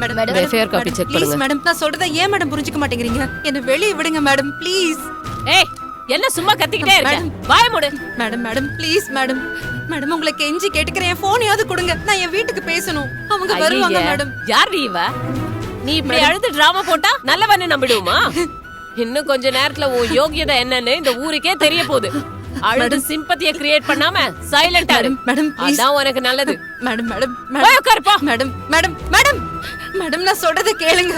Madam madam FIR copy check please பண்ணுங்க. Madam, நான் சொல்றதை ஏன் மேடம் புரிஞ்சுக்க மாட்டேங்கிறீங்க? என்ன வெளியே விடுங்க மேடம் ப்ளீஸ். ஏய் என்ன சும்மா கத்திக்கிட்டே இருக்க? மேடம். வாய மூடு. Madam please madam. மேடம் உங்களை கெஞ்சி கேட்டுக்கிறேன், என் போனையாவது கொடுங்க. நான் என் வீட்டுக்கு பேசணும். அவங்க வருவாங்க ஐயே, மேடம். யார் இவ? நீ இப்படி அழுது டிராமா போட்டா நல்லவன்னு நம்பிடுவோமா? இன்னும் கொஞ்ச நேரத்துல உன் யோகியதை என்னன்னு இந்த ஊருக்கே தெரிய போகுது. அழுது சிம்பத்திய கிரியேட் பண்ணாம சைலண்டா இரு. Madam please. அதான் உனக்கு நல்லது. மேடம் மேடம் போய் உட்காருப்பா. மேடம் மேடம் மேடம் மேடம் நான் சொல்றதை கேளுங்க.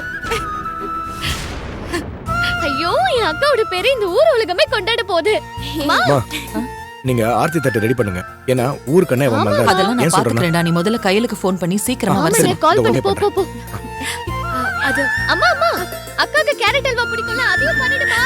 ஐயோ என் அக்காவோட பேரு இந்த ஊர் உலகமே கொண்டாட போகுது. அம்மா, நீங்க ஆர்த்தி தட்டு ரெடி பண்ணுங்க. ஏன்னா ஊருக்கு அண்ணே வந்தாங்க. அதெல்லாம் நான் ஏன் சொல்றேன்னா பாத்துக்கிறேன்டா. நீ முதல்ல கையிலுக்கு ஃபோன் பண்ணி சீக்கிரமா வர ஆமா சொல்லு. கால் பண்ணி இதோ போ போ போ. அது அம்மா அம்மா அக்காக்கு கேரட் அல்வா பிடிக்கும்ல, அதையும் பண்ணிடுமா?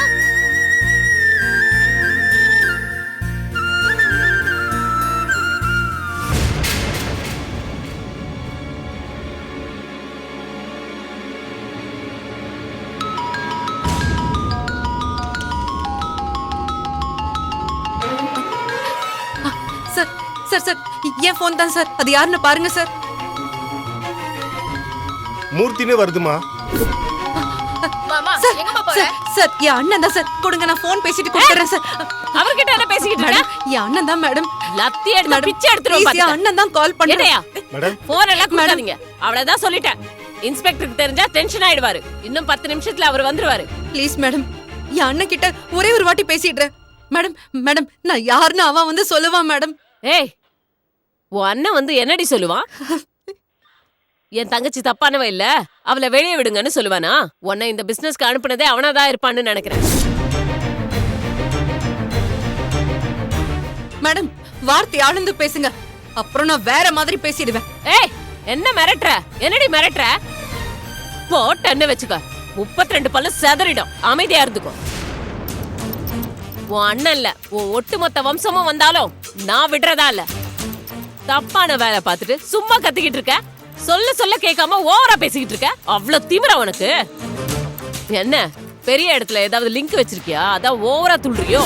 சார் சார் சார் என் போன் தான் சார். அது யாருன்னு பாருங்க சார். மூர்த்தினே வருதுமா. மாமா சார் எங்கம்மா போற? சார் சார் என் அண்ணன் தான் சார். கொடுங்க, நான் போன் பேசிட்டு கொடுத்துறேன் சார். அவர்கிட்ட என்ன பேசிக்கிட்டு இருக்க? மேடம் என் அண்ணன் தான் மேடம். லத்தி எடுத்து மேடம், பிச்சை எடுத்துறோம் please, பாத்துக்க. என் அண்ணன் தான் கால் பண்ணேன். என்னையா? மேடம் போன் எல்லாம் கொடுக்காதீங்க. அவ்வளவுதான் சொல்லிட்டேன். இன்ஸ்பெக்டருக்கு தெரிஞ்சா டென்ஷன் ஆயிடுவாரு. இன்னும் 10 நிமிஷத்துல அவர் வந்துருவாரு. ப்ளீஸ் மேடம், என் அண்ணன் கிட்ட ஒரே ஒரு வாட்டி பேசிடுறேன். மேடம் மேடம் நான் யாருன்னு அவன் வந்து சொல்லுவான் மேடம். ஏய் உன் அண்ணன் வந்து என்னடி சொல்லுவான்? என் தங்கச்சி தப்பானவ இல்ல, அவளை வெளியே விடுங்கன்னு சொல்லுவானா? உன்னை இந்த பிசினஸ்க்கு அனுப்புனதே அவனாதான் இருப்பான்னு நினைக்கிறேன். மேடம் வார்த்தை ஆழ்ந்து பேசுங்க, அப்புறம் நான் வேற மாதிரி பேசிடுவேன். ஏய் என்ன மிரட்டுற? என்னடி மிரட்டுற? போட்டன்னு வச்சுக்க, 32 பல்லு செதறிடும். அமைதியா இருந்துக்கோ. உன் அண்ணன் இல்ல, உன் ஒட்டுமொத்த வம்சமும் வந்தாலும் நான் விடுறதா இல்ல. தப்பான வேலை பார்த்துட்டு சும்மா கத்திக்கிட்டு இருக்க. சொல்ல சொல்ல கேட்காம ஓவரா பேசிக்கிட்டு இருக்க. அவ்வளவு திமிரா உனக்கு? என்ன பெரிய இடத்துல ஏதாவது லிங்க் வச்சிருக்கியா? அதான் ஓவரா துள்றியோ?